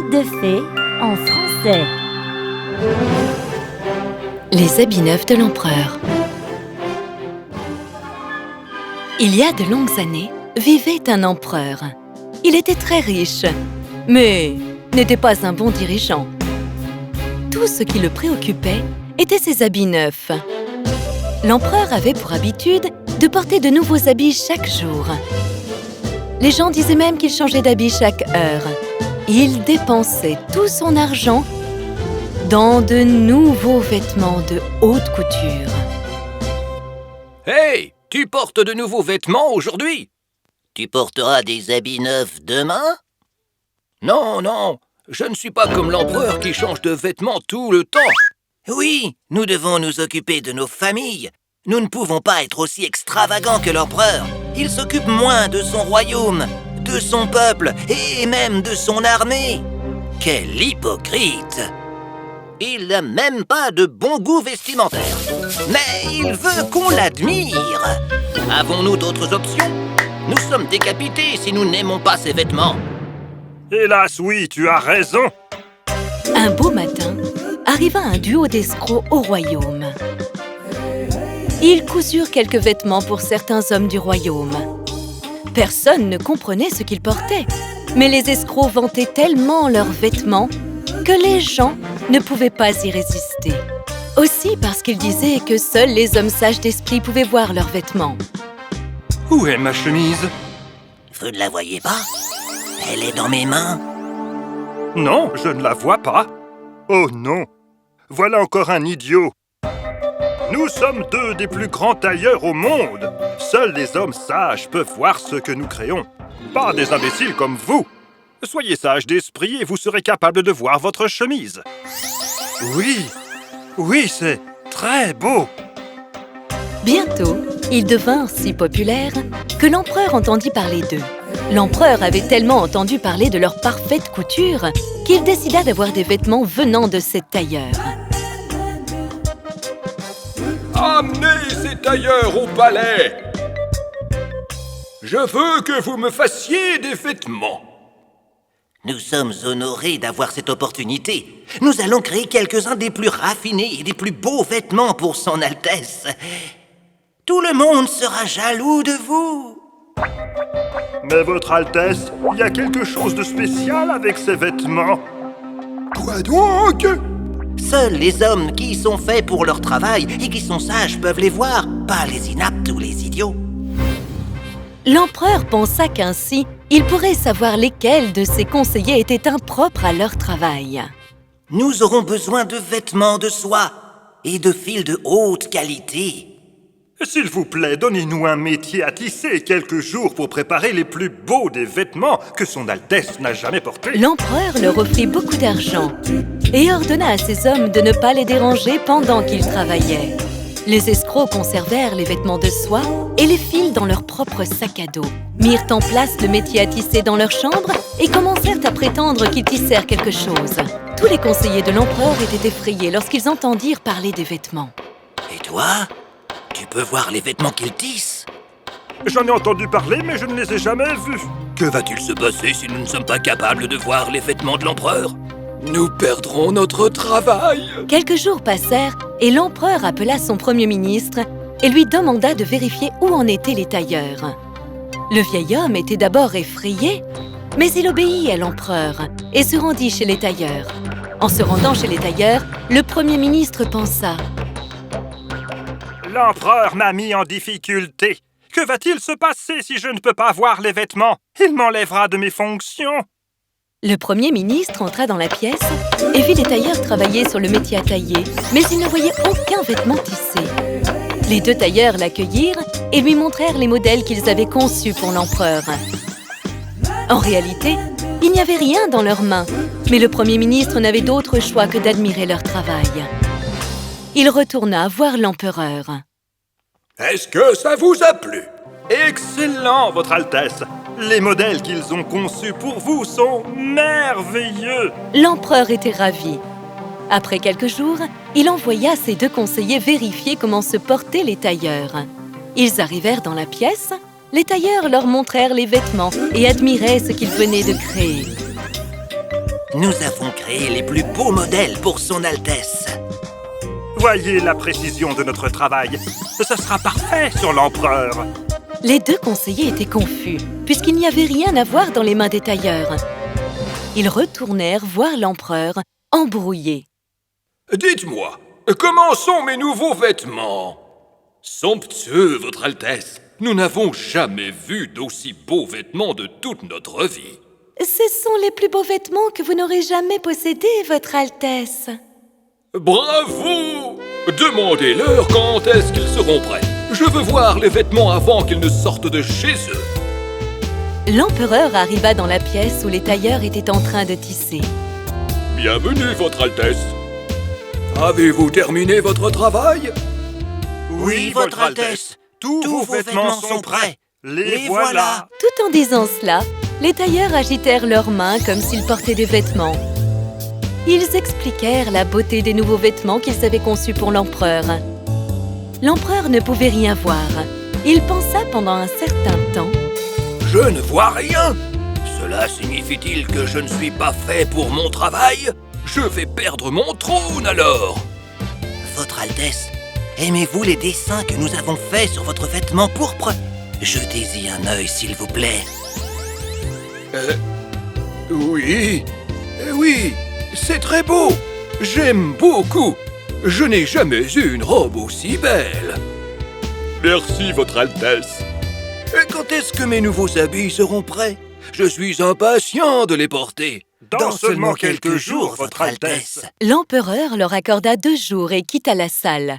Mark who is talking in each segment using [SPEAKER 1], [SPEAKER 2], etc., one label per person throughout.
[SPEAKER 1] Contes de fées en français.
[SPEAKER 2] Les habits neufs de l'empereur. Il y a de longues années, vivait un empereur. Il était très riche, mais n'était pas un bon dirigeant. Tout ce qui le préoccupait étaient ses habits neufs. L'empereur avait pour habitude de porter de nouveaux habits chaque jour. Les gens disaient même qu'il changeait d'habit chaque heure. Il dépensait tout son argent dans de nouveaux vêtements de haute couture.
[SPEAKER 3] Hey, tu portes de nouveaux vêtements aujourd'hui?
[SPEAKER 4] Tu porteras des habits neufs demain?
[SPEAKER 3] Non, non, je ne suis pas comme l'empereur qui change de vêtements tout le temps.
[SPEAKER 4] Oui, nous devons nous occuper de nos familles. Nous ne pouvons pas être aussi extravagants que l'empereur. Il s'occupe moins de son royaume, de son peuple et même de son armée. Quel hypocrite! Il n'a même pas de bon goût vestimentaire. Mais il veut qu'on l'admire. Avons-nous d'autres options? Nous sommes décapités si nous n'aimons pas ses vêtements.
[SPEAKER 5] Hélas, oui, tu as raison.
[SPEAKER 2] Un beau matin, arriva un duo d'escrocs au royaume. Ils cousurent quelques vêtements pour certains hommes du royaume. Personne ne comprenait ce qu'ils portaient, mais les escrocs vantaient tellement leurs vêtements que les gens ne pouvaient pas y résister. Aussi parce qu'ils disaient que seuls les hommes sages d'esprit pouvaient voir leurs vêtements.
[SPEAKER 5] Où est ma chemise?
[SPEAKER 4] Vous ne la voyez pas? Elle est dans mes mains.
[SPEAKER 5] Non, je ne la vois pas. Oh non, voilà encore un idiot. Nous sommes deux des plus grands tailleurs au monde. Seuls les hommes sages peuvent voir ce que nous créons. Pas des imbéciles comme vous. Soyez sages d'esprit et vous serez capable de voir votre chemise. Oui, c'est très beau.
[SPEAKER 2] Bientôt, ils devinrent si populaires que l'empereur entendit parler d'eux. L'empereur avait tellement entendu parler de leur parfaite couture qu'il décida d'avoir des vêtements venant de ces tailleurs.
[SPEAKER 3] Amenez ces tailleurs au palais! Je veux que vous me fassiez des vêtements.
[SPEAKER 4] Nous sommes honorés d'avoir cette opportunité. Nous allons créer quelques-uns des plus raffinés et des plus beaux vêtements pour son Altesse. Tout le monde sera jaloux de vous.
[SPEAKER 5] Mais votre Altesse, il y a quelque chose de spécial avec ces vêtements.
[SPEAKER 3] Quoi donc?
[SPEAKER 4] Seuls les hommes qui sont faits pour leur travail et qui sont sages peuvent les voir, pas les inaptes ou les idiots.
[SPEAKER 2] L'empereur pensa qu'ainsi, il pourrait savoir lesquels de ses conseillers étaient impropres à leur travail.
[SPEAKER 4] Nous aurons besoin de vêtements de soie et de fils de haute qualité.
[SPEAKER 5] S'il vous plaît, donnez-nous un métier à tisser quelques jours pour préparer les plus beaux des vêtements que son Altesse n'a jamais portés.
[SPEAKER 2] L'empereur leur offrit beaucoup d'argent et ordonna à ses hommes de ne pas les déranger pendant qu'ils travaillaient. Les escrocs conservèrent les vêtements de soie et les fils dans leur propre sac à dos, mirent en place le métier à tisser dans leur chambre et commencèrent à prétendre qu'ils tissèrent quelque chose. Tous les conseillers de l'empereur étaient effrayés lorsqu'ils entendirent parler des vêtements.
[SPEAKER 4] Et toi, tu peux voir les vêtements qu'ils tissent?
[SPEAKER 5] J'en ai entendu parler, mais je ne les ai jamais vus.
[SPEAKER 3] Que va-t-il se passer si nous ne sommes pas capables de voir les vêtements de l'empereur? Nous perdrons notre travail.
[SPEAKER 2] Quelques jours passèrent et l'empereur appela son premier ministre et lui demanda de vérifier où en étaient les tailleurs. Le vieil homme était d'abord effrayé, mais il obéit à l'empereur et se rendit chez les tailleurs. En se rendant chez les tailleurs, le premier ministre pensa:
[SPEAKER 5] L'empereur m'a mis en difficulté. Que va-t-il se passer si je ne peux pas voir les vêtements? Il m'enlèvera de mes fonctions.
[SPEAKER 2] Le premier ministre entra dans la pièce et vit les tailleurs travailler sur le métier à tailler, mais il ne voyait aucun vêtement tissé. Les deux tailleurs l'accueillirent et lui montrèrent les modèles qu'ils avaient conçus pour l'empereur. En réalité, il n'y avait rien dans leurs mains, mais le premier ministre n'avait d'autre choix que d'admirer leur travail. Il retourna voir l'empereur.
[SPEAKER 3] Est-ce que ça vous a plu?
[SPEAKER 5] Excellent, votre Altesse. Les modèles qu'ils ont conçus pour vous sont merveilleux.
[SPEAKER 2] L'empereur était ravi. Après quelques jours, il envoya ses deux conseillers vérifier comment se portaient les tailleurs. Ils arrivèrent dans la pièce, les tailleurs leur montrèrent les vêtements et admiraient ce qu'ils venaient de créer.
[SPEAKER 4] Nous avons créé les plus beaux modèles pour son Altesse.
[SPEAKER 5] Voyez la précision de notre travail. Ce sera parfait sur l'empereur.
[SPEAKER 2] Les deux conseillers étaient confus, puisqu'il n'y avait rien à voir dans les mains des tailleurs. Ils retournèrent voir l'empereur, embrouillé.
[SPEAKER 3] Dites-moi, comment sont mes nouveaux vêtements? Somptueux, Votre Altesse. Nous n'avons jamais vu d'aussi beaux vêtements de toute notre vie.
[SPEAKER 2] Ce sont les plus beaux vêtements que vous n'aurez jamais possédés, Votre Altesse.
[SPEAKER 3] Bravo! Demandez-leur quand est-ce qu'ils seront prêts. Je veux voir les vêtements avant qu'ils ne sortent de chez eux.
[SPEAKER 2] L'empereur arriva dans la pièce où les tailleurs étaient en train de tisser.
[SPEAKER 3] Bienvenue, Votre Altesse. Avez-vous terminé votre travail?
[SPEAKER 4] Oui, Votre Altesse. Tous vos vêtements sont prêts.
[SPEAKER 5] Les voilà.
[SPEAKER 2] Tout en disant cela, les tailleurs agitèrent leurs mains comme s'ils portaient des vêtements. Ils expliquèrent la beauté des nouveaux vêtements qu'ils avaient conçus pour l'empereur. L'empereur ne pouvait rien voir. Il pensa pendant un certain temps.
[SPEAKER 3] Je ne vois rien. Cela signifie-t-il que je ne suis pas fait pour mon travail? Je vais perdre mon trône alors.
[SPEAKER 4] Votre Altesse, aimez-vous les dessins que nous avons faits sur votre vêtement pourpre? Jetez-y un œil, s'il vous plaît.
[SPEAKER 3] Oui, oui, c'est très beau. J'aime beaucoup. Je n'ai jamais eu une robe aussi belle. Merci, Votre Altesse. Quand est-ce que mes nouveaux habits seront prêts? Je suis impatient de les porter.
[SPEAKER 5] Dans seulement quelques jours, Votre Altesse.
[SPEAKER 2] L'empereur leur accorda 2 jours et quitta la salle.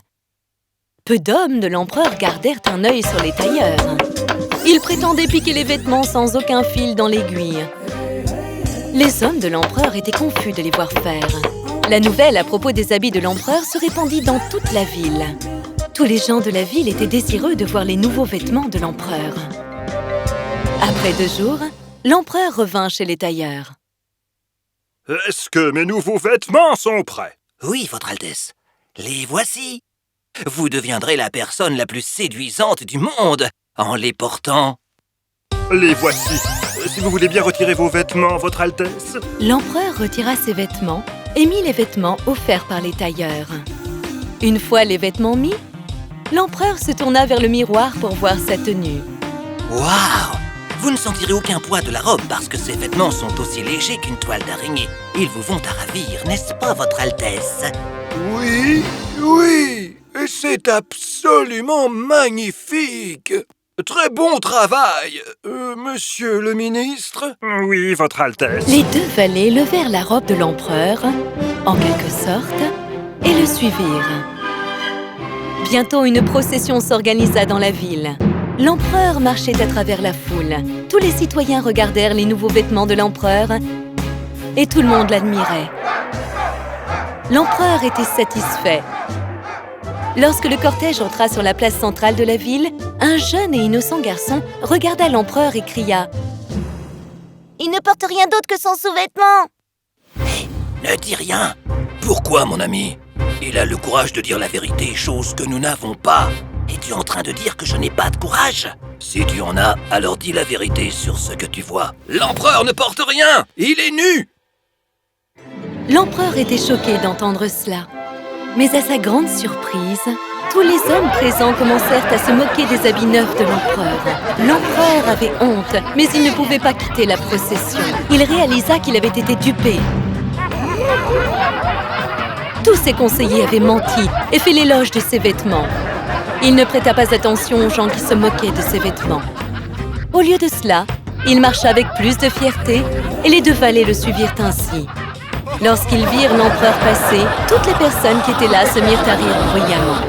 [SPEAKER 2] Peu d'hommes de l'empereur gardèrent un œil sur les tailleurs. Ils prétendaient piquer les vêtements sans aucun fil dans l'aiguille. Les hommes de l'empereur étaient confus de les voir faire. La nouvelle à propos des habits de l'empereur se répandit dans toute la ville. Tous les gens de la ville étaient désireux de voir les nouveaux vêtements de l'empereur. Après 2 jours, l'empereur revint chez les tailleurs.
[SPEAKER 5] Est-ce que mes nouveaux vêtements sont prêts?
[SPEAKER 4] Oui, Votre Altesse. Les voici. Vous deviendrez la personne la plus séduisante du monde en les portant.
[SPEAKER 5] Les voici. Si vous voulez bien retirer vos vêtements, Votre Altesse.
[SPEAKER 2] L'empereur retira ses vêtements et mit les vêtements offerts par les tailleurs. Une fois les vêtements mis, l'empereur se tourna vers le miroir pour voir sa tenue.
[SPEAKER 4] Waouh! Vous ne sentirez aucun poids de la robe parce que ces vêtements sont aussi légers qu'une toile d'araignée. Ils vous vont à ravir, n'est-ce pas, Votre Altesse?
[SPEAKER 3] Oui, oui, c'est absolument magnifique. Très bon travail, monsieur le ministre.
[SPEAKER 5] Oui, Votre Altesse.
[SPEAKER 2] Les 2 valets levèrent la robe de l'empereur, en quelque sorte, et le suivirent. Bientôt, une procession s'organisa dans la ville. L'empereur marchait à travers la foule. Tous les citoyens regardèrent les nouveaux vêtements de l'empereur et tout le monde l'admirait. L'empereur était satisfait. Lorsque le cortège entra sur la place centrale de la ville, un jeune et innocent garçon regarda l'empereur et cria « Il ne porte rien d'autre que son sous-vêtement !»
[SPEAKER 4] Ne dis rien. Pourquoi, mon ami? Il a le courage de dire la vérité, chose que nous n'avons pas. Es-tu en train de dire que je n'ai pas de courage? Si tu en as, alors dis la vérité sur ce que tu vois. L'empereur ne porte rien! Il est nu!
[SPEAKER 2] L'empereur était choqué d'entendre cela. Mais à sa grande surprise, tous les hommes présents commencèrent à se moquer des habits neufs de l'empereur. L'empereur avait honte, mais il ne pouvait pas quitter la procession. Il réalisa qu'il avait été dupé. Tous ses conseillers avaient menti et fait l'éloge de ses vêtements. Il ne prêta pas attention aux gens qui se moquaient de ses vêtements. Au lieu de cela, il marcha avec plus de fierté et les 2 valets le suivirent ainsi. Lorsqu'ils virent l'empereur passer, toutes les personnes qui étaient là se mirent à rire bruyamment.